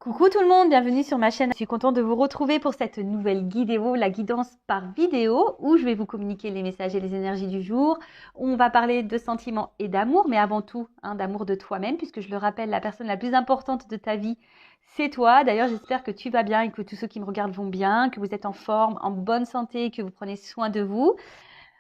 Coucou tout le monde, bienvenue sur ma chaîne. Je suis contente de vous retrouver pour cette nouvelle vidéo, la guidance par vidéo, où je vais vous communiquer les messages et les énergies du jour. On va parler de sentiments et d'amour, mais avant tout, d'amour de toi-même, puisque je le rappelle, la personne la plus importante de ta vie, c'est toi. D'ailleurs, j'espère que tu vas bien et que tous ceux qui me regardent vont bien, que vous êtes en forme, en bonne santé, que vous prenez soin de vous.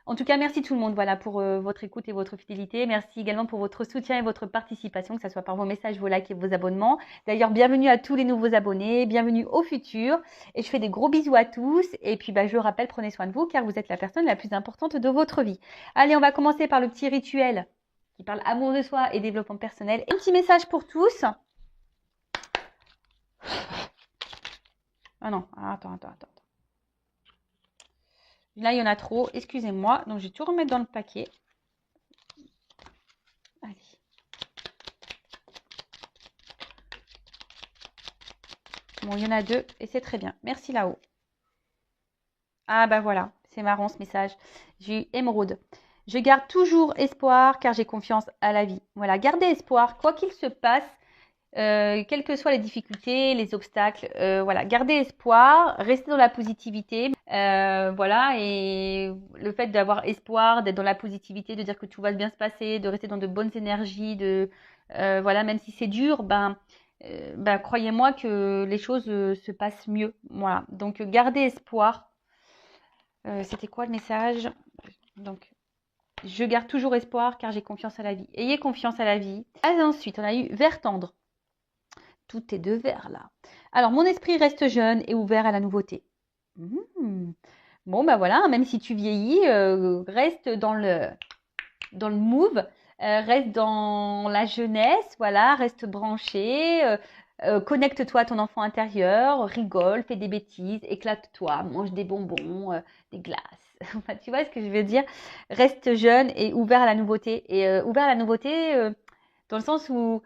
En tout cas, merci tout le monde pour votre écoute et votre fidélité. Merci également pour votre soutien et votre participation, que ce soit par vos messages, vos likes et vos abonnements. D'ailleurs, bienvenue à tous les nouveaux abonnés, bienvenue au futur. Et je fais des gros bisous à tous. Et puis, je le rappelle, prenez soin de vous car vous êtes la personne la plus importante de votre vie. Allez, on va commencer par le petit rituel qui parle amour de soi et développement personnel. Un petit message pour tous. Ah non, attends. Là, il y en a trop, excusez-moi. Donc, je vais tout remettre dans le paquet. Allez. Bon, il y en a deux et c'est très bien. Merci là-haut. Ah bah voilà, c'est marrant ce message. J'ai eu émeraude. Je garde toujours espoir car j'ai confiance à la vie. Voilà, gardez espoir, quoi qu'il se passe, quelles que soient les difficultés, les obstacles. Voilà, gardez espoir, restez dans la positivité. Voilà, et le fait d'avoir espoir, d'être dans la positivité, de dire que tout va bien se passer, de rester dans de bonnes énergies, voilà, même si c'est dur, croyez-moi que les choses se passent mieux. Voilà, donc gardez espoir. C'était quoi le message? Donc, je garde toujours espoir car j'ai confiance à la vie. Ayez confiance à la vie. Ensuite, on a eu vert tendre. Tout est de vert là. Alors, mon esprit reste jeune et ouvert à la nouveauté. Bon, voilà, même si tu vieillis, reste dans le move, reste dans la jeunesse, voilà, reste branché, connecte-toi à ton enfant intérieur, rigole, fais des bêtises, éclate-toi, mange des bonbons, des glaces. Enfin, tu vois ce que je veux dire? Reste jeune et ouvert à la nouveauté. Et ouvert à la nouveauté dans le sens où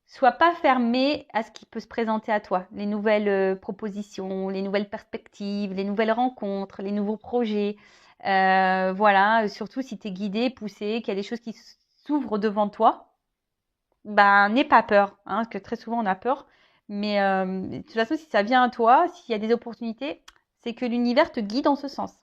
sois pas fermé à ce qui peut se présenter à toi. Les nouvelles propositions, les nouvelles perspectives, les nouvelles rencontres, les nouveaux projets. Voilà, surtout si tu es guidé, poussé, qu'il y a des choses qui s'ouvrent devant toi, n'aie pas peur, parce que très souvent on a peur. Mais de toute façon, si ça vient à toi, s'il y a des opportunités, c'est que l'univers te guide en ce sens.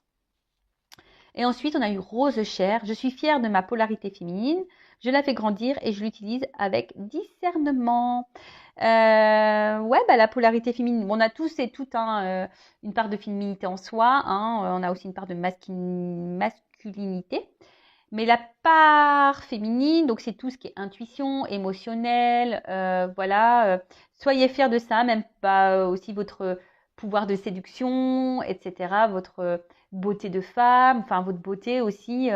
Et ensuite, on a eu rose chair. Je suis fière de ma polarité féminine. Je la fais grandir et je l'utilise avec discernement. La polarité féminine. On a tous et toutes une part de féminité en soi. On a aussi une part de masculinité. Mais la part féminine, donc c'est tout ce qui est intuition, émotionnel, soyez fiers de ça, même pas aussi votre pouvoir de séduction, etc., votre beauté de femme, enfin votre beauté aussi,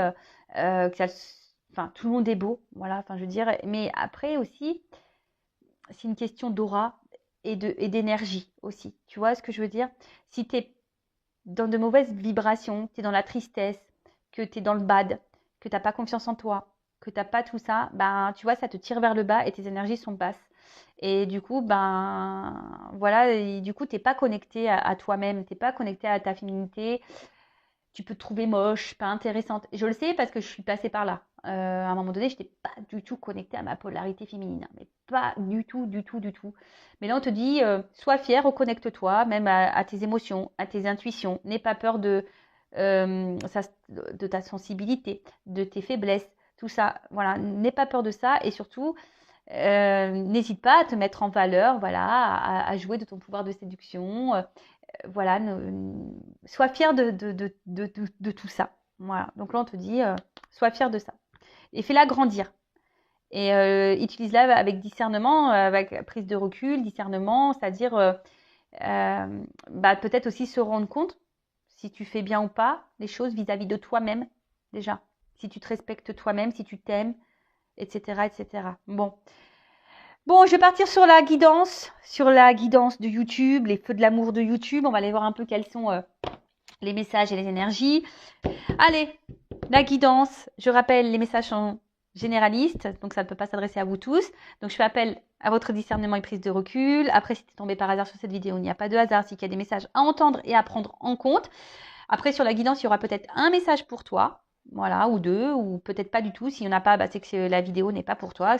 tout le monde est beau, voilà, je veux dire, mais après aussi, c'est une question d'aura et d'énergie aussi, tu vois ce que je veux dire? Si tu es dans de mauvaises vibrations, tu es dans la tristesse, que tu es dans le bad, que tu n'as pas confiance en toi, que tu n'as pas tout ça, tu vois, ça te tire vers le bas et tes énergies sont basses. Et du coup, du coup, tu n'es pas connecté à toi-même, tu n'es pas connecté à ta féminité. Tu peux te trouver moche, pas intéressante. Je le sais parce que je suis passée par là. À un moment donné, je n'étais pas du tout connectée à ma polarité féminine, mais pas du tout. Mais là, on te dit, sois fière, reconnecte-toi, même à tes émotions, à tes intuitions. N'aie pas peur de ta sensibilité, de tes faiblesses, tout ça. Voilà, n'aie pas peur de ça et surtout, n'hésite pas à te mettre en valeur, voilà, à jouer de ton pouvoir de séduction. Voilà, sois fier de tout ça. Voilà, donc là on te dit, sois fier de ça. Et fais-la grandir. Et utilise-la avec discernement, avec prise de recul, discernement, c'est-à-dire peut-être aussi se rendre compte si tu fais bien ou pas les choses vis-à-vis de toi-même déjà. Si tu te respectes toi-même, si tu t'aimes, etc., etc. Bon, je vais partir sur la guidance de YouTube, les feux de l'amour de YouTube. On va aller voir un peu quels sont les messages et les énergies. Allez, la guidance. Je rappelle, les messages sont généralistes, donc ça ne peut pas s'adresser à vous tous. Donc, je fais appel à votre discernement et prise de recul. Après, si tu es tombé par hasard sur cette vidéo, il n'y a pas de hasard. C'est qu'il y a des messages à entendre et à prendre en compte. Après, sur la guidance, il y aura peut-être un message pour toi. Voilà, ou deux, ou peut-être pas du tout. S'il n'y en a pas, c'est que la vidéo n'est pas pour toi.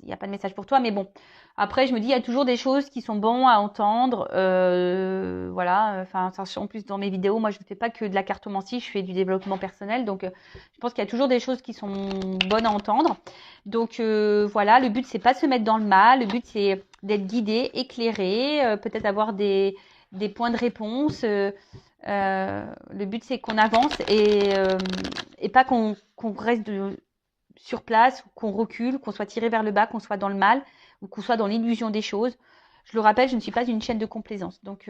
il n'y a pas de message pour toi. Mais bon, après, je me dis, il y a toujours des choses qui sont bonnes à entendre. Voilà, enfin, en plus, dans mes vidéos, moi, je ne fais pas que de la cartomancie, je fais du développement personnel. Donc, je pense qu'il y a toujours des choses qui sont bonnes à entendre. Donc, voilà, le but, c'est pas de se mettre dans le mal. Le but, c'est d'être guidé, éclairé, peut-être avoir des points de réponse. Le but, c'est qu'on avance et pas qu'on reste sur place, qu'on recule, qu'on soit tiré vers le bas, qu'on soit dans le mal ou qu'on soit dans l'illusion des choses. Je le rappelle, je ne suis pas une chaîne de complaisance. Donc,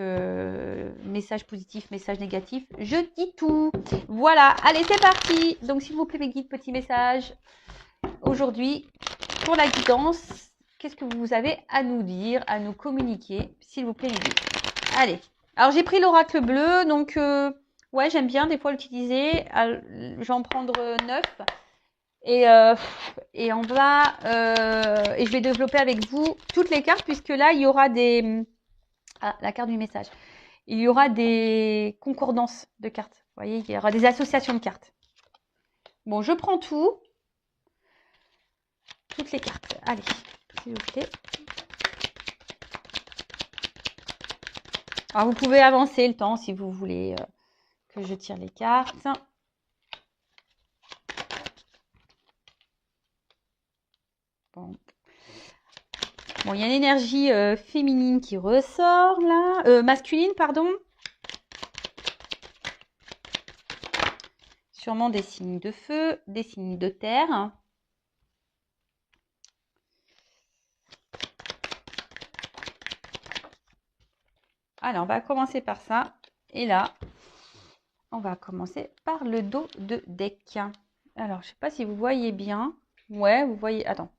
message positif, message négatif, je dis tout. Voilà, allez, c'est parti. Donc, s'il vous plaît, mes guides, petit message. Aujourd'hui, pour la guidance, qu'est-ce que vous avez à nous dire, à nous communiquer, s'il vous plaît, les guides. Allez. Alors, j'ai pris l'oracle bleu, donc ouais, j'aime bien des fois l'utiliser. Je vais en prendre 9. Et on va et je vais développer avec vous toutes les cartes, puisque là, il y aura des... Ah, la carte du message. Il y aura des concordances de cartes. Vous voyez, il y aura des associations de cartes. Bon, je prends tout. Toutes les cartes. Allez, s'il vous plaît. Alors, vous pouvez avancer le temps si vous voulez que je tire les cartes. Bon. Bon, il y a une énergie féminine qui ressort là. Masculine, pardon. Sûrement des signes de feu, des signes de terre. Alors, on va commencer par ça. Et là, on va commencer par le dos de deck. Alors, je ne sais pas si vous voyez bien. Ouais, vous voyez. Attends.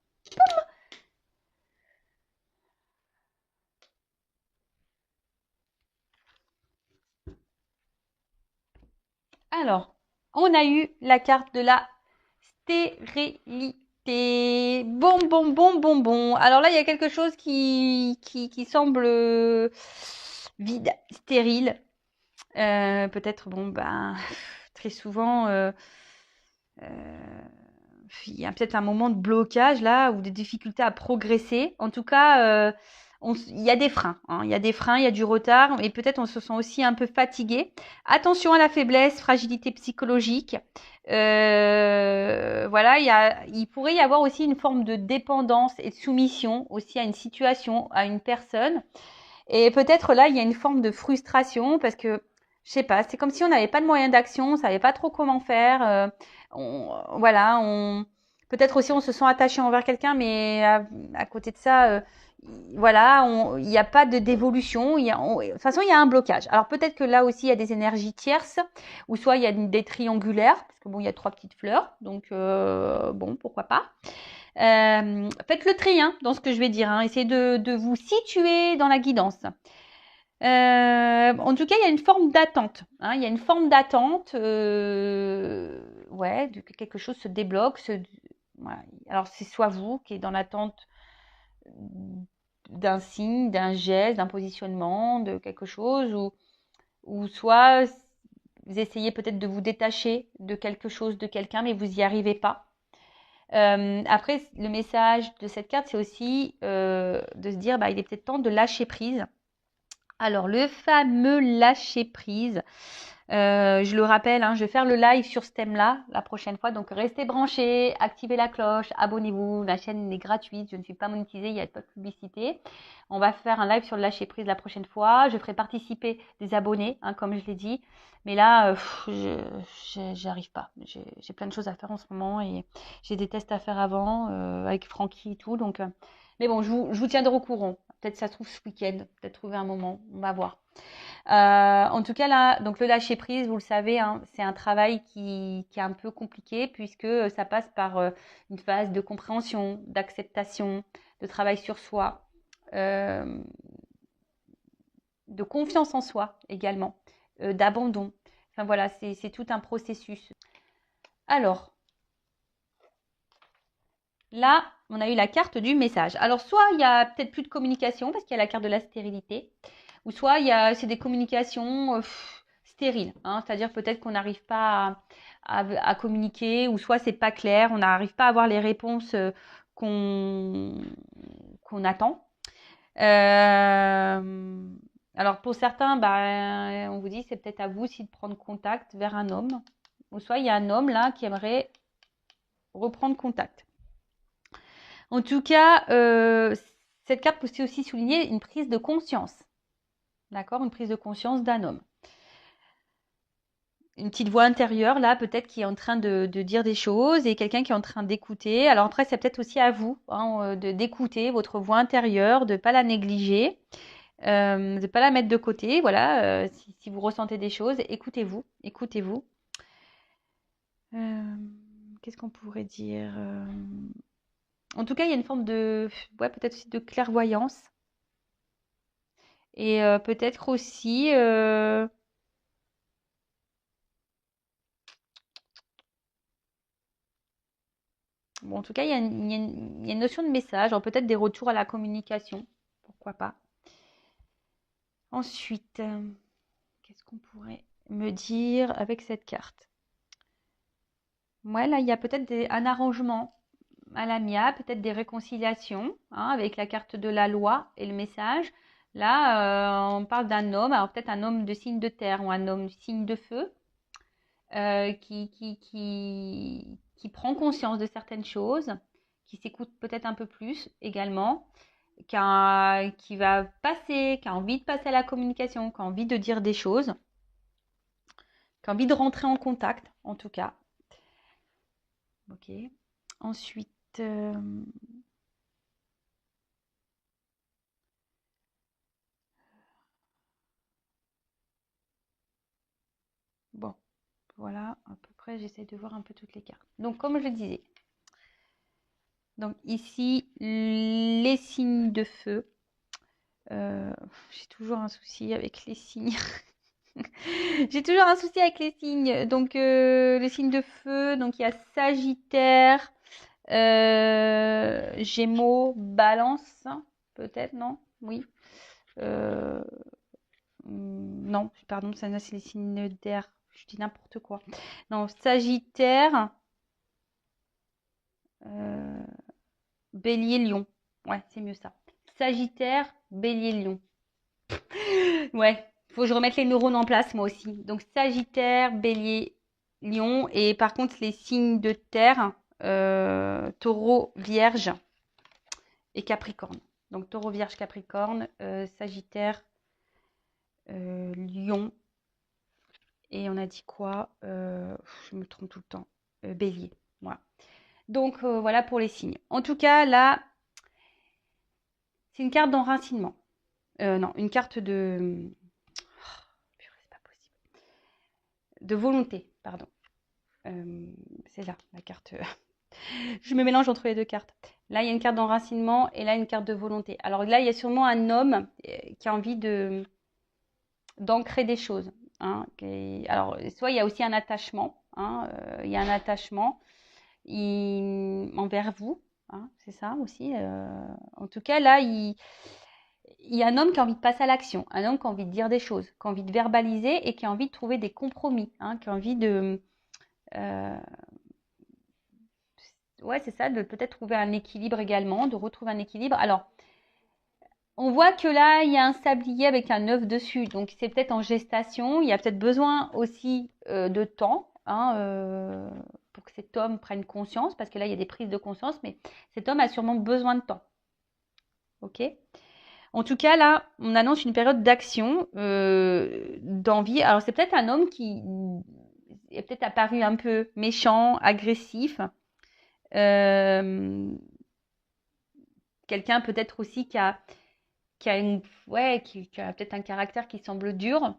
Alors, on a eu la carte de la stérilité. Bon, bon, bon, bon, bon. Alors là, il y a quelque chose qui semble vide, stérile. Peut-être, bon, ben, très souvent, il y a peut-être un moment de blocage là, ou des difficultés à progresser. En tout cas, il y a des freins. Hein. Il y a des freins, il y a du retard, et peut-être on se sent aussi un peu fatigué. Attention à la faiblesse, fragilité psychologique. Voilà, il pourrait y avoir aussi une forme de dépendance et de soumission aussi à une situation, à une personne. Et peut-être là, il y a une forme de frustration parce que, je sais pas, c'est comme si on n'avait pas de moyen d'action, on savait pas trop comment faire. Voilà, peut-être aussi on se sent attaché envers quelqu'un, mais à côté de ça, voilà, il n'y a pas d'évolution. De toute façon, il y a un blocage. Alors peut-être que là aussi, il y a des énergies tierces, ou soit il y a des triangulaires, parce que bon, il y a 3 petites fleurs, donc bon, pourquoi pas. Faites le tri dans ce que je vais dire. Essayez de vous situer dans la guidance. En tout cas, il y a une forme d'attente. Il y a une forme d'attente, ouais, que quelque chose se débloque. Voilà. Alors, c'est soit vous qui êtes dans l'attente d'un signe, d'un geste, d'un positionnement, de quelque chose, ou soit vous essayez peut-être de vous détacher de quelque chose, de quelqu'un, mais vous n'y arrivez pas. Après, le message de cette carte, c'est aussi de se dire, il est peut-être temps de lâcher prise. Alors, le fameux lâcher prise, je le rappelle, je vais faire le live sur ce thème-là la prochaine fois. Donc, restez branchés, activez la cloche, abonnez-vous. La chaîne est gratuite, je ne suis pas monétisée, il n'y a pas de publicité. On va faire un live sur le lâcher prise la prochaine fois. Je ferai participer des abonnés, comme je l'ai dit. Mais là, j'arrive pas. J'ai plein de choses à faire en ce moment et j'ai des tests à faire avant avec Francky et tout. Donc, mais bon, je vous tiendrai au courant. Peut-être ça se trouve ce week-end, peut-être trouver un moment, on va voir. En tout cas, là, donc le lâcher prise, vous le savez, c'est un travail qui est un peu compliqué puisque ça passe par une phase de compréhension, d'acceptation, de travail sur soi, de confiance en soi également, d'abandon. Enfin voilà, c'est tout un processus. Alors, là, on a eu la carte du message. Alors, soit il y a peut-être plus de communication parce qu'il y a la carte de la stérilité, ou soit c'est des communications stériles. C'est-à-dire peut-être qu'on n'arrive pas à communiquer, ou soit c'est pas clair, on n'arrive pas à avoir les réponses qu'on attend. Alors pour certains, bah, on vous dit c'est peut-être à vous aussi de prendre contact vers un homme. Ou soit il y a un homme là qui aimerait reprendre contact. En tout cas, cette carte peut aussi souligner une prise de conscience. D'accord? Une prise de conscience d'un homme. Une petite voix intérieure, là, peut-être qui est en train de dire des choses et quelqu'un qui est en train d'écouter. Alors après, c'est peut-être aussi à vous d'écouter votre voix intérieure, de ne pas la négliger, de ne pas la mettre de côté. Voilà, si vous ressentez des choses, écoutez-vous, écoutez-vous. Qu'est-ce qu'on pourrait dire En tout cas, il y a une forme de, ouais, peut-être aussi de clairvoyance. Et peut-être aussi... Bon, en tout cas, il y a une notion de message, peut-être des retours à la communication. Pourquoi pas. Ensuite, qu'est-ce qu'on pourrait me dire avec cette carte? Ouais, là, il y a peut-être un arrangement à l'amiable, peut-être des réconciliations, avec la carte de la loi et le message. Là, on parle d'un homme, alors peut-être un homme de signe de terre ou un homme signe de feu, qui prend conscience de certaines choses, qui s'écoute peut-être un peu plus également, qui va passer, qui a envie de passer à la communication, qui a envie de dire des choses, qui a envie de rentrer en contact, en tout cas. Ok. Ensuite, bon, voilà, à peu près, j'essaie de voir un peu toutes les cartes. Donc, comme je le disais, donc ici, les signes de feu. J'ai toujours un souci avec les signes. J'ai toujours un souci avec les signes. Donc, les signes de feu, donc il y a Sagittaire, Gémeaux, Balance, peut-être, non? Oui. Non, pardon, ça c'est les signes d'air. Je dis n'importe quoi. Non, Sagittaire, Bélier, Lion. Ouais, c'est mieux ça. Sagittaire, Bélier, Lion. Ouais, faut que je remette les neurones en place moi aussi. Donc Sagittaire, Bélier, Lion. Et par contre, les signes de terre, Taureau, Vierge et Capricorne. Donc Taureau, Vierge, Capricorne, Sagittaire, Lion. Et on a dit quoi Je me trompe tout le temps. Bélier. Voilà. Donc voilà pour les signes. En tout cas, là, c'est une carte d'enracinement. Non, une carte de... c'est pas possible. De volonté, pardon. C'est là, la carte. Je me mélange entre les deux cartes. Là, il y a une carte d'enracinement et là, une carte de volonté. Alors là, il y a sûrement un homme qui a envie d'ancrer des choses. Alors, soit il y a aussi un attachement. Il y a un attachement envers vous. C'est ça aussi. En tout cas, là, il y a un homme qui a envie de passer à l'action. Un homme qui a envie de dire des choses, qui a envie de verbaliser et qui a envie de trouver des compromis. Qui a envie de... ouais, c'est ça, de peut-être trouver un équilibre également, de retrouver un équilibre. Alors, on voit que là, il y a un sablier avec un œuf dessus. Donc, c'est peut-être en gestation. Il y a peut-être besoin aussi de temps pour que cet homme prenne conscience. Parce que là, il y a des prises de conscience. Mais cet homme a sûrement besoin de temps. OK? En tout cas, là, on annonce une période d'action, d'envie. Alors, c'est peut-être un homme qui est peut-être apparu un peu méchant, agressif. Quelqu'un peut-être aussi qui a peut-être un caractère qui semble dur.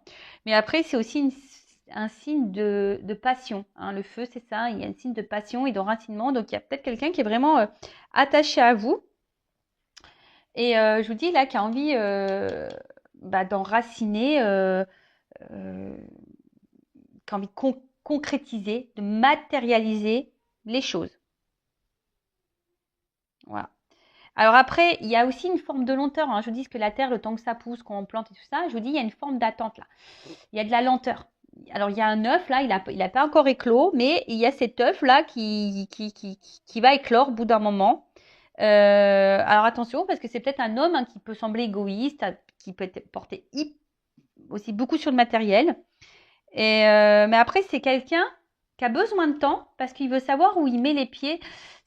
Mais après, c'est aussi un signe de passion. Le feu, c'est ça. Il y a un signe de passion et d'enracinement. Donc, il y a peut-être quelqu'un qui est vraiment attaché à vous. Et je vous dis là, qui a envie d'enraciner, qui a envie de concrétiser, de matérialiser les choses. Voilà. Alors après, il y a aussi une forme de lenteur. Je vous dis que la terre, le temps que ça pousse, qu'on plante et tout ça, je vous dis, il y a une forme d'attente là. Il y a de la lenteur. Alors il y a un œuf là, il a pas encore éclos, mais il y a cet œuf là qui va éclore au bout d'un moment. Alors attention, parce que c'est peut-être un homme qui peut sembler égoïste, qui peut être porté aussi beaucoup sur le matériel. Mais après, c'est quelqu'un qui a besoin de temps parce qu'il veut savoir où il met les pieds.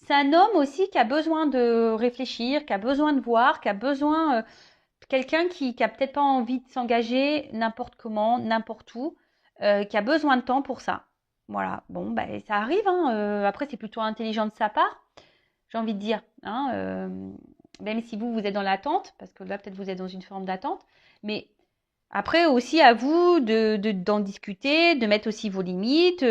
C'est un homme aussi qui a besoin de réfléchir, qui a besoin de voir, qui a besoin quelqu'un qui a peut-être pas envie de s'engager n'importe comment, n'importe où, qui a besoin de temps pour ça. Voilà. Bon, ben ça arrive. Hein. Après, c'est plutôt intelligent de sa part, j'ai envie de dire. Hein. Même si vous êtes dans l'attente, parce que là peut-être vous êtes dans une forme d'attente, mais après aussi à vous d'en discuter, de mettre aussi vos limites.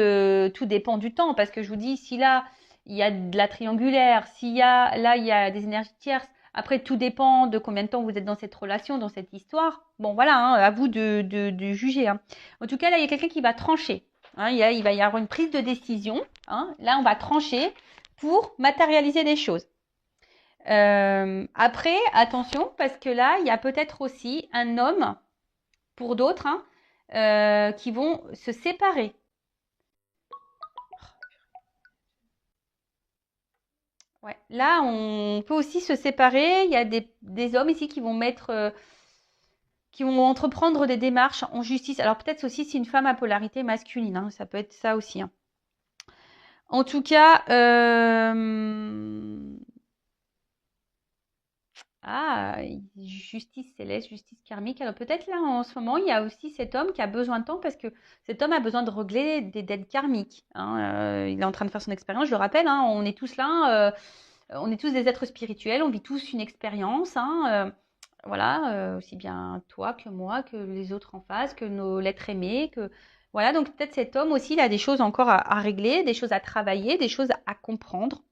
Tout dépend du temps, parce que je vous dis, si là il y a de la triangulaire, s'il y a là il y a des énergies tierces. Après, tout dépend de combien de temps vous êtes dans cette relation, dans cette histoire. Bon, voilà, hein, à vous de juger. Hein. En tout cas, là, il y a quelqu'un qui va trancher. Hein, il va y avoir une prise de décision. Hein. Là, on va trancher pour matérialiser les choses. Après, attention, parce que là, il y a peut-être aussi un homme, pour d'autres, hein, qui vont se séparer. Ouais. Là, on peut aussi se séparer. Il y a des hommes ici qui vont qui vont entreprendre des démarches en justice. Alors peut-être aussi c'est une femme à polarité masculine. Hein, ça peut être ça aussi. Hein. En tout cas, justice céleste, justice karmique. Alors peut-être là en ce moment, il y a aussi cet homme qui a besoin de temps parce que cet homme a besoin de régler des dettes karmiques. Hein. Il est en train de faire son expérience, je le rappelle, hein, on est tous là, on est tous des êtres spirituels, on vit tous une expérience. Hein, voilà, aussi bien toi que moi, que les autres en face, que nos l'être aimé, que voilà. Donc peut-être cet homme aussi, il a des choses encore à régler, des choses à travailler, des choses à comprendre.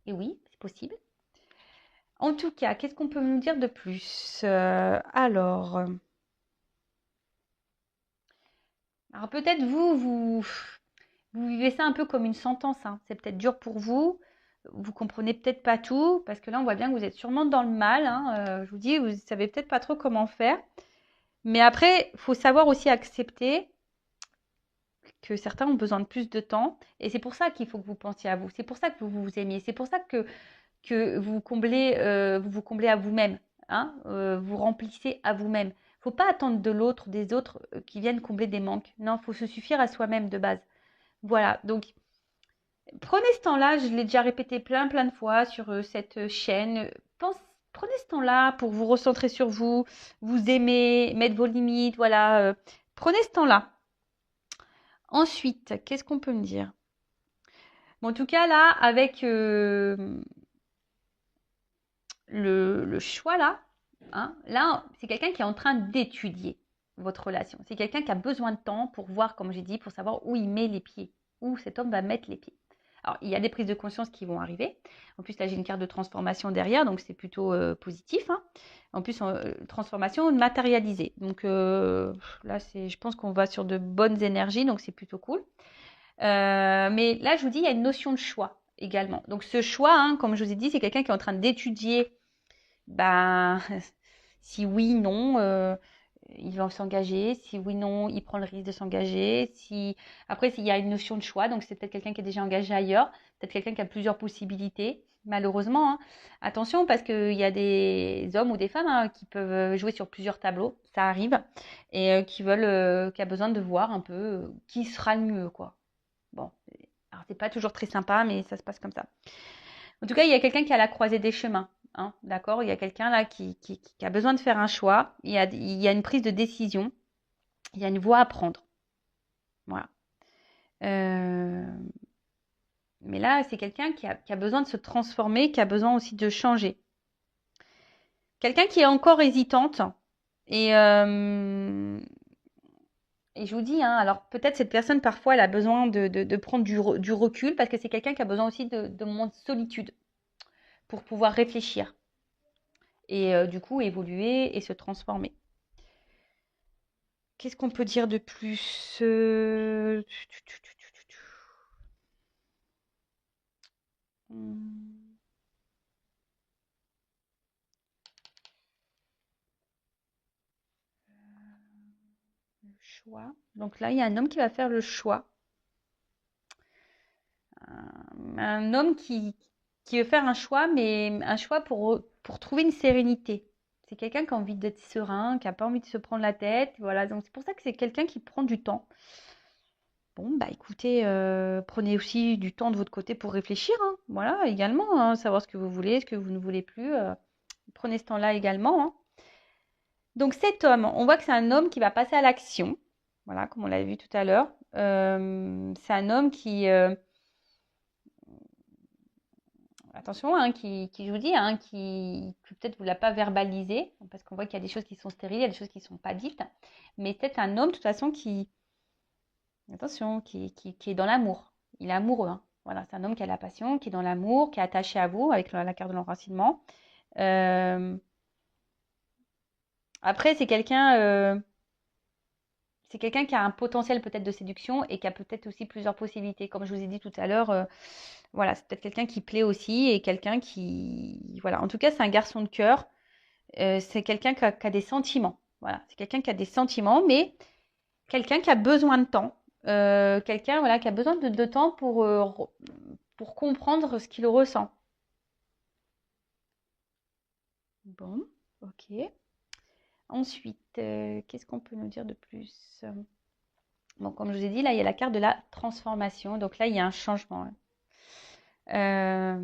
Et oui, c'est possible. En tout cas, qu'est-ce qu'on peut nous dire de plus alors peut-être vous vivez ça un peu comme une sentence. Hein. C'est peut-être dur pour vous. Vous comprenez peut-être pas tout, parce que là, on voit bien que vous êtes sûrement dans le mal. Hein. Je vous dis, vous savez peut-être pas trop comment faire. Mais après, il faut savoir aussi accepter que certains ont besoin de plus de temps. Et c'est pour ça qu'il faut que vous pensiez à vous. C'est pour ça que vous vous aimiez. C'est pour ça que vous vous comblez à vous-même, hein, vous remplissez à vous-même. Faut pas attendre de l'autre, des autres qui viennent combler des manques. Non, faut se suffire à soi-même de base. Voilà, donc prenez ce temps-là, je l'ai déjà répété plein de fois sur cette chaîne. Prenez ce temps-là pour vous recentrer sur vous, vous aimer, mettre vos limites, voilà. Prenez ce temps-là. Ensuite, qu'est-ce qu'on peut me dire? Bon, en tout cas, là, avec le choix là, hein, là, c'est quelqu'un qui est en train d'étudier votre relation. C'est quelqu'un qui a besoin de temps pour voir, comme j'ai dit, pour savoir où il met les pieds, où cet homme va mettre les pieds. Alors, il y a des prises de conscience qui vont arriver. En plus, là, j'ai une carte de transformation derrière, donc c'est plutôt positif. Hein. En plus, transformation matérialisée. Donc là, je pense qu'on va sur de bonnes énergies, donc c'est plutôt cool. Mais là, je vous dis, il y a une notion de choix également. Donc ce choix, hein, comme je vous ai dit, c'est quelqu'un qui est en train d'étudier ben, si oui, non, il va s'engager. Si oui, non, il prend le risque de s'engager. Si... Après, s'il y a une notion de choix, donc c'est peut-être quelqu'un qui est déjà engagé ailleurs, peut-être quelqu'un qui a plusieurs possibilités, malheureusement. Hein. Attention, parce qu'il y a des hommes ou des femmes hein, qui peuvent jouer sur plusieurs tableaux, ça arrive, et qui a besoin de voir un peu qui sera le mieux, quoi. Bon, alors c'est pas toujours très sympa, mais ça se passe comme ça. En tout cas, il y a quelqu'un qui est à la croisée des chemins. Hein, d'accord. Il y a quelqu'un là qui a besoin de faire un choix. Il y a une prise de décision. Il y a une voie à prendre. Voilà. Euh, mais là, c'est quelqu'un qui a besoin de se transformer, qui a besoin aussi de changer. Quelqu'un qui est encore hésitante. Et, euh, et je vous dis, hein, alors peut-être cette personne, parfois, elle a besoin de prendre du recul parce que c'est quelqu'un qui a besoin aussi de moments de solitude pour pouvoir réfléchir et du coup évoluer et se transformer. Qu'est-ce qu'on peut dire de plus Hmm, le choix. Donc là, il y a un homme qui va faire le choix. Un homme qui veut faire un choix, mais un choix pour trouver une sérénité. C'est quelqu'un qui a envie d'être serein, qui n'a pas envie de se prendre la tête. Voilà, donc c'est pour ça que c'est quelqu'un qui prend du temps. Bon, bah écoutez, prenez aussi du temps de votre côté pour réfléchir, hein. Voilà, également, hein, savoir ce que vous voulez, ce que vous ne voulez plus. Prenez ce temps-là également, hein. Donc cet homme, on voit que c'est un homme qui va passer à l'action. Voilà, comme on l'avait vu tout à l'heure. C'est un homme qui, attention, hein, qui je vous dis, hein, que peut-être vous ne l'a pas verbalisé, parce qu'on voit qu'il y a des choses qui sont stériles, il y a des choses qui ne sont pas dites. Mais peut-être un homme, de toute façon, attention, qui est dans l'amour. Il est amoureux, hein. Voilà, c'est un homme qui a la passion, qui est dans l'amour, qui est attaché à vous avec la carte de l'enracinement. Euh, Après, c'est quelqu'un qui a un potentiel peut-être de séduction et qui a peut-être aussi plusieurs possibilités. Comme je vous ai dit tout à l'heure, voilà, c'est peut-être quelqu'un qui plaît aussi et quelqu'un qui, voilà, en tout cas, c'est un garçon de cœur. C'est quelqu'un qui a des sentiments. Voilà, c'est quelqu'un qui a des sentiments, mais quelqu'un qui a besoin de temps. Quelqu'un, voilà, qui a besoin de temps pour comprendre ce qu'il ressent. Bon, ok. Ensuite, qu'est-ce qu'on peut nous dire de plus? Bon, comme je vous ai dit, là, il y a la carte de la transformation. Donc là, il y a un changement, hein. Euh,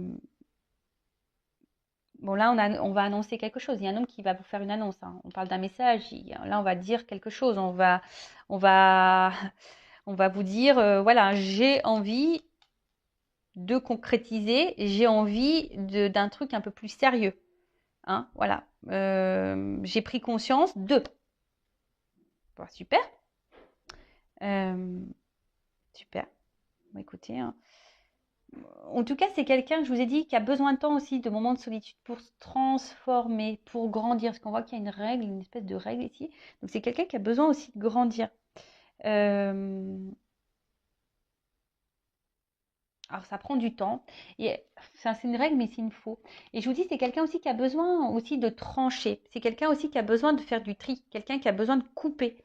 Bon, là, on va annoncer quelque chose. Il y a un homme qui va vous faire une annonce, hein. On parle d'un message. Là, on va dire quelque chose. On va, on va vous dire, voilà, j'ai envie de concrétiser. J'ai envie d'un truc un peu plus sérieux, hein. Voilà. J'ai pris conscience de. Bon, super. Euh, super. Bon, écoutez, hein. En tout cas, c'est quelqu'un, je vous ai dit, qui a besoin de temps aussi, de moments de solitude pour se transformer, pour grandir. Parce qu'on voit qu'il y a une règle, une espèce de règle ici. Donc, c'est quelqu'un qui a besoin aussi de grandir. Euh, Alors, ça prend du temps. Et c'est une règle, mais c'est une faux. Et je vous dis, c'est quelqu'un aussi qui a besoin aussi de trancher. C'est quelqu'un aussi qui a besoin de faire du tri. Quelqu'un qui a besoin de couper.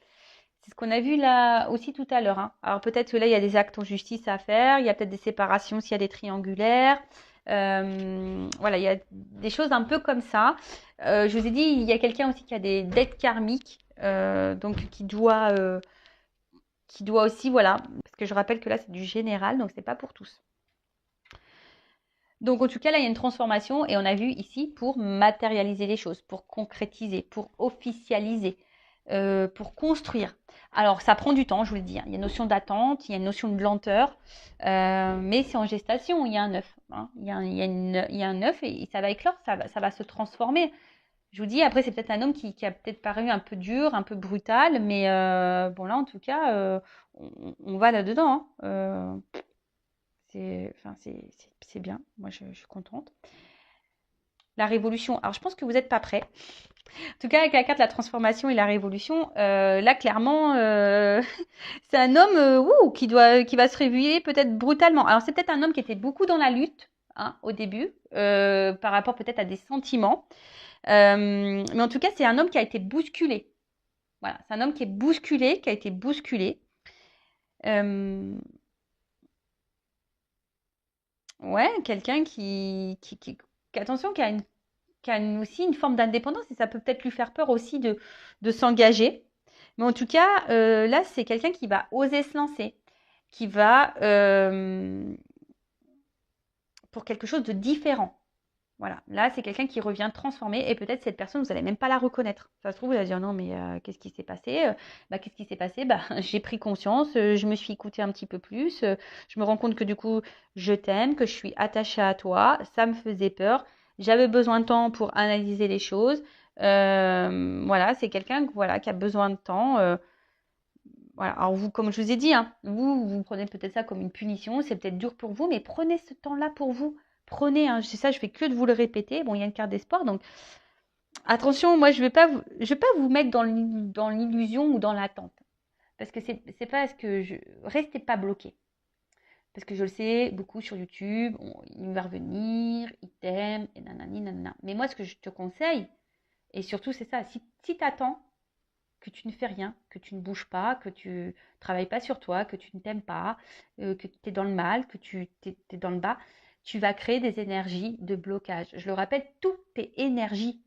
C'est ce qu'on a vu là aussi tout à l'heure, hein. Alors peut-être que là, il y a des actes en justice à faire, il y a peut-être des séparations s'il y a des triangulaires. Voilà, il y a des choses un peu comme ça. Je vous ai dit, il y a quelqu'un aussi qui a des dettes karmiques, donc qui doit aussi, voilà, parce que je rappelle que là, c'est du général, donc c'est pas pour tous. Donc en tout cas, là, il y a une transformation et on a vu ici pour matérialiser les choses, pour concrétiser, pour officialiser, pour construire. Alors ça prend du temps, je vous le dis, hein. Il y a une notion d'attente, il y a une notion de lenteur, mais c'est en gestation, il y a un œuf, hein. Il y a un œuf et ça va éclore, ça va se transformer. Je vous dis, après c'est peut-être un homme qui a peut-être paru un peu dur, un peu brutal, mais bon là en tout cas, on va là-dedans, hein. Enfin, c'est bien, moi je suis contente. La révolution, alors je pense que vous n'êtes pas prêts. En tout cas, avec la carte de la transformation et la révolution, là clairement, c'est un homme qui va se réveiller peut-être brutalement. Alors c'est peut-être un homme qui était beaucoup dans la lutte, hein, au début, par rapport peut-être à des sentiments. Mais en tout cas, c'est un homme qui a été bousculé. Voilà, c'est un homme qui est bousculé, qui a été bousculé. Euh, ouais, quelqu'un attention, qui a aussi une forme d'indépendance et ça peut peut-être lui faire peur aussi de s'engager. Mais en tout cas, là, c'est quelqu'un qui va oser se lancer, qui va pour quelque chose de différent. Voilà, là, c'est quelqu'un qui revient transformé et peut-être cette personne, vous n'allez même pas la reconnaître. Ça se trouve, vous allez dire non, mais qu'est-ce qui s'est passé? Qu'est-ce qui s'est passé? J'ai pris conscience, je me suis écoutée un petit peu plus, je me rends compte que du coup, je t'aime, que je suis attachée à toi, ça me faisait peur, j'avais besoin de temps pour analyser les choses. Voilà, c'est quelqu'un voilà, qui a besoin de temps. Voilà. Alors vous, comme je vous ai dit, hein, vous prenez peut-être ça comme une punition, c'est peut-être dur pour vous, mais prenez ce temps-là pour vous. Prenez, hein, c'est ça, je fais que de vous le répéter. Bon, il y a une carte d'espoir, donc attention, moi je vais pas vous mettre dans l'illusion ou dans l'attente, parce que c'est pas ce que restez pas bloqué, parce que je le sais, beaucoup sur YouTube, il va revenir, il t'aime, et nanani nanana. Mais moi, ce que je te conseille, et surtout c'est ça, si t'attends que tu ne fais rien, que tu ne bouges pas, que tu ne travailles pas sur toi, que tu ne t'aimes pas, que tu es dans le mal, que tu es dans le bas, tu vas créer des énergies de blocage. Je le rappelle, tout est énergie.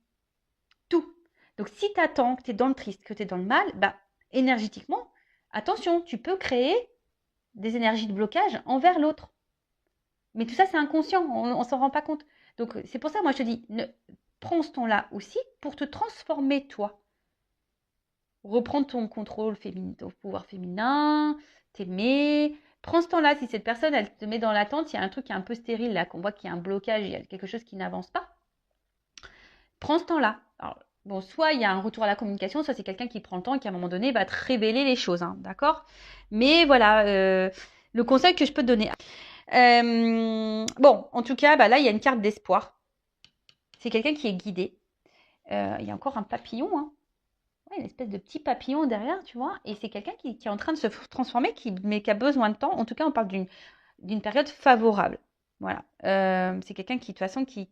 Tout. Donc, si tu attends que tu es dans le triste, que tu es dans le mal, bah, énergétiquement, attention, tu peux créer des énergies de blocage envers l'autre. Mais tout ça, c'est inconscient, on ne s'en rend pas compte. Donc, c'est pour ça, moi, je te dis, prends ce temps-là aussi pour te transformer, toi. Reprendre ton contrôle féminin, ton pouvoir féminin, t'aimer. Prends ce temps-là. Si cette personne, elle te met dans l'attente, il y a un truc qui est un peu stérile, là, qu'on voit qu'il y a un blocage, il y a quelque chose qui n'avance pas. Prends ce temps-là. Alors, bon, soit il y a un retour à la communication, soit c'est quelqu'un qui prend le temps et qui, à un moment donné, va te révéler les choses, hein, d'accord? Mais voilà, le conseil que je peux te donner. Bon, en tout cas, bah, là, il y a une carte d'espoir. C'est quelqu'un qui est guidé. Il y a encore un papillon, hein. Ouais, une espèce de petit papillon derrière, tu vois. Et c'est quelqu'un qui est en train de se transformer, mais qui a besoin de temps. En tout cas, on parle d'une période favorable. Voilà. C'est quelqu'un qui, de toute façon, qui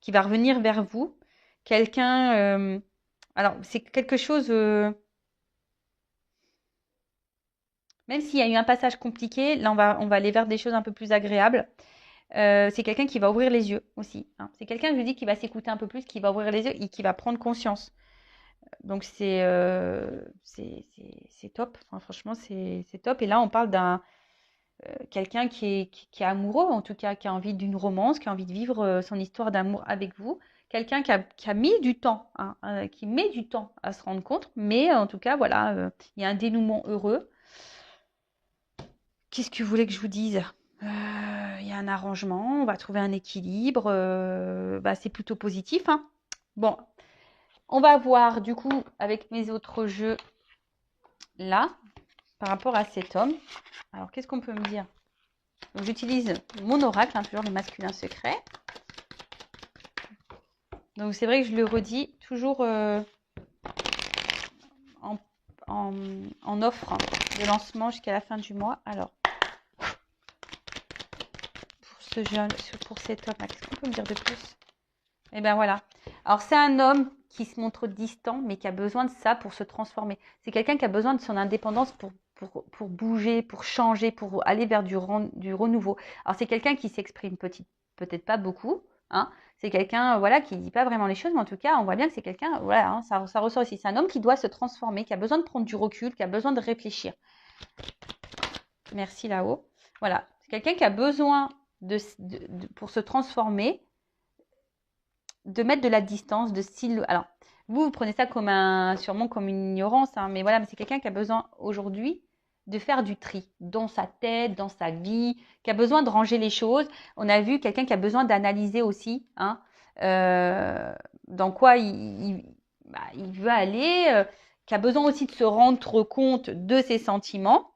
va revenir vers vous. Quelqu'un... alors, c'est quelque chose... même s'il y a eu un passage compliqué, là, on va aller vers des choses un peu plus agréables. C'est quelqu'un qui va ouvrir les yeux aussi, hein. C'est quelqu'un, je vous dis, qui va s'écouter un peu plus, qui va ouvrir les yeux et qui va prendre conscience. Donc, c'est top. Enfin, franchement, c'est top. Et là, on parle d'un quelqu'un qui est amoureux, en tout cas, qui a envie d'une romance, qui a envie de vivre son histoire d'amour avec vous. Quelqu'un qui a mis du temps, hein, qui met du temps à se rendre compte. Mais en tout cas, voilà, il y a un dénouement heureux. Qu'est-ce que vous voulez que je vous dise? Il y a un arrangement, on va trouver un équilibre. Bah, c'est plutôt positif, hein. Bon, on va voir du coup avec mes autres jeux là, par rapport à cet homme. Alors, qu'est-ce qu'on peut me dire? Donc, j'utilise mon oracle, hein, toujours le masculin secret. Donc, c'est vrai que je le redis, toujours en offre de lancement jusqu'à la fin du mois. Alors, pour ce jeune, pour cet homme, qu'est-ce qu'on peut me dire de plus? Et bien voilà. Alors, c'est un homme qui se montre distant, mais qui a besoin de ça pour se transformer. C'est quelqu'un qui a besoin de son indépendance pour bouger, pour changer, pour aller vers du renouveau. Alors, c'est quelqu'un qui s'exprime peut-être pas beaucoup, hein. C'est quelqu'un voilà, qui ne dit pas vraiment les choses, mais en tout cas, on voit bien que c'est quelqu'un, voilà, hein, ça ressort ici. C'est un homme qui doit se transformer, qui a besoin de prendre du recul, qui a besoin de réfléchir. Merci là-haut. Voilà. C'est quelqu'un qui a besoin pour se transformer, de mettre de la distance, de style. Alors, vous prenez ça sûrement comme une ignorance, hein, mais voilà, mais c'est quelqu'un qui a besoin aujourd'hui de faire du tri dans sa tête, dans sa vie, qui a besoin de ranger les choses. On a vu quelqu'un qui a besoin d'analyser aussi, hein, dans quoi il veut aller, qui a besoin aussi de se rendre compte de ses sentiments.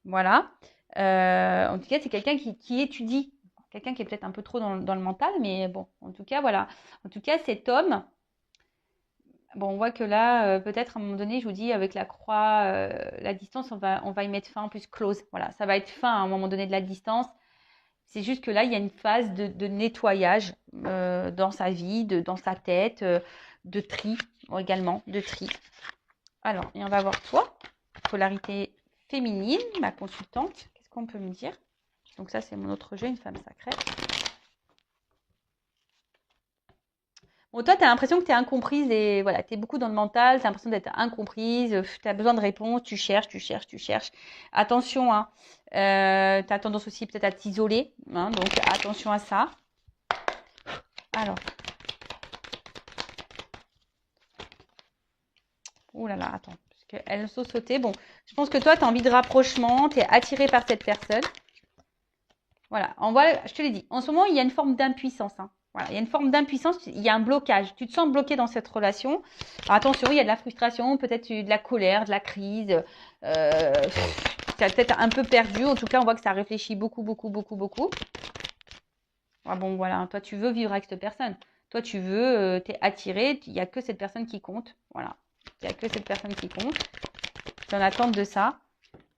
Voilà. En tout cas, c'est quelqu'un qui étudie. Quelqu'un qui est peut-être un peu trop dans le mental, mais bon, en tout cas, voilà. En tout cas, cet homme, bon, on voit que là, peut-être à un moment donné, je vous dis, avec la croix, la distance, on va y mettre fin, en plus close. Voilà, ça va être fin à un moment donné de la distance. C'est juste que là, il y a une phase de nettoyage dans sa vie, dans sa tête, de tri également, de tri. Alors, et on va voir toi, polarité féminine, ma consultante. Qu'est-ce qu'on peut me dire? Donc ça, c'est mon autre jeu, une femme sacrée. Bon, toi, tu as l'impression que tu es incomprise et voilà, tu es beaucoup dans le mental, tu as l'impression d'être incomprise, tu as besoin de réponses, tu cherches. Attention, hein, tu as tendance aussi peut-être à t'isoler, hein, donc attention à ça. Alors. Ouh là là, attends, parce qu'elle saute sauter. Bon, je pense que toi, tu as envie de rapprochement, tu es attiré par cette personne. Voilà, je te l'ai dit, en ce moment, il y a une forme d'impuissance, hein. Voilà, il y a une forme d'impuissance, il y a un blocage. Tu te sens bloqué dans cette relation. Alors, attention, il y a de la frustration, peut-être de la colère, de la crise. Tu as peut-être un peu perdu. En tout cas, on voit que ça réfléchit beaucoup. Ah bon, voilà, toi, tu veux vivre avec cette personne. Toi, tu veux, tu es attiré. Il n'y a que cette personne qui compte. Voilà, il n'y a que cette personne qui compte. Tu es en attente de ça.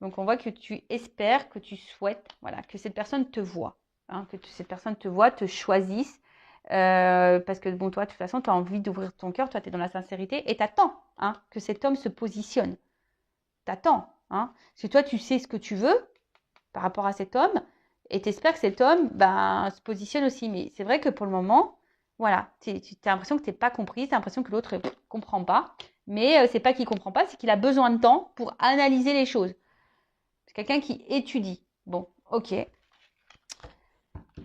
Donc, on voit que tu espères, que tu souhaites, voilà, que cette personne te voit, hein, que cette personne te voit, te choisisse. Parce que, bon, toi, de toute façon, tu as envie d'ouvrir ton cœur, toi, tu es dans la sincérité et tu attends, hein, que cet homme se positionne. Tu attends, hein. Parce que toi, tu sais ce que tu veux par rapport à cet homme Et tu espères que cet homme se positionne aussi. Mais c'est vrai que pour le moment, voilà, tu as l'impression que tu n'es pas compris, tu as l'impression que l'autre ne comprend pas. Mais c'est pas qu'il ne comprend pas, c'est qu'il a besoin de temps pour analyser les choses. C'est quelqu'un qui étudie. Bon, ok.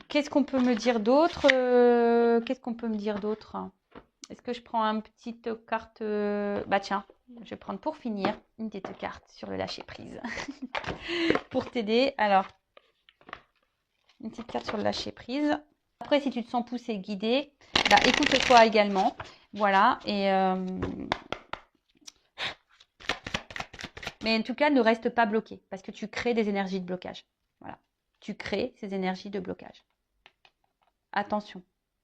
Qu'est-ce qu'on peut me dire d'autre Qu'est-ce qu'on peut me dire d'autre? Est-ce que je prends une petite carte Bah tiens, je vais prendre pour finir une petite carte sur le lâcher-prise. Pour t'aider. Alors, une petite carte sur le lâcher-prise. Après, si tu te sens poussé, guidé, écoute-toi également. Voilà. Mais en tout cas, ne reste pas bloqué parce que tu crées des énergies de blocage. Voilà. Tu crées ces énergies de blocage. Attention.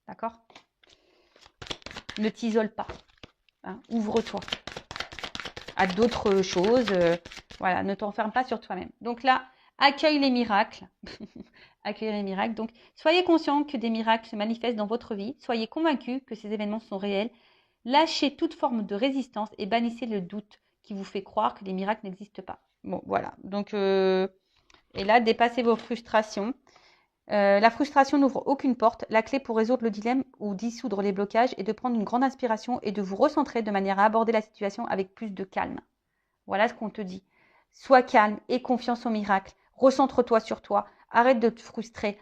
D'accord? Ne t'isole pas. Hein, ouvre-toi à d'autres choses. Voilà, ne t'enferme pas sur toi-même. Donc là, accueille les miracles. Accueille les miracles. Donc, soyez conscient que des miracles se manifestent dans votre vie. Soyez convaincus que ces événements sont réels. Lâchez toute forme de résistance et bannissez le doute qui vous fait croire que les miracles n'existent pas. Bon, voilà. Donc, et là, dépassez vos frustrations. La frustration n'ouvre aucune porte. La clé pour résoudre le dilemme ou dissoudre les blocages est de prendre une grande inspiration et de vous recentrer de manière à aborder la situation avec plus de calme. Voilà ce qu'on te dit. Sois calme et confiance au miracle. Recentre-toi sur toi. Arrête de te frustrer.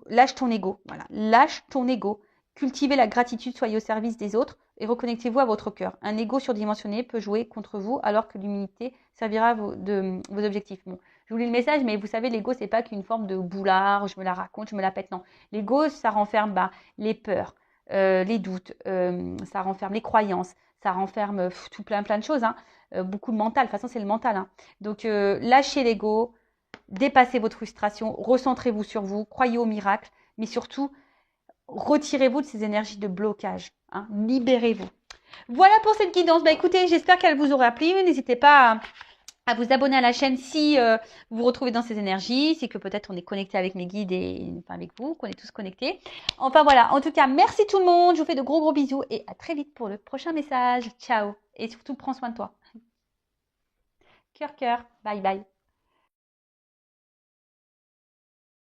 Lâche ton ego. Voilà. Lâche ton ego. Cultivez la gratitude, soyez au service des autres et reconnectez-vous à votre cœur. Un ego surdimensionné peut jouer contre vous alors que l'humilité servira de vos objectifs. Bon, je vous lis le message, mais vous savez, l'ego, c'est pas qu'une forme de boulard, je me la raconte, je me la pète. Non. L'ego, ça renferme les peurs, les doutes, ça renferme les croyances, ça renferme tout plein de choses. Hein. Beaucoup de mental. De toute façon, c'est le mental. Hein. Donc, lâchez l'ego, dépassez votre frustration, recentrez-vous sur vous, croyez au miracle, mais surtout, retirez-vous de ces énergies de blocage. Hein. Libérez-vous. Voilà pour cette guidance. Écoutez, j'espère qu'elle vous aura plu. N'hésitez pas à vous abonner à la chaîne si vous vous retrouvez dans ces énergies, c'est que peut-être on est connecté avec mes guides et avec vous, qu'on est tous connectés. Enfin voilà, en tout cas, merci tout le monde. Je vous fais de gros bisous et à très vite pour le prochain message. Ciao. Et surtout, prends soin de toi. Cœur, cœur. Bye bye.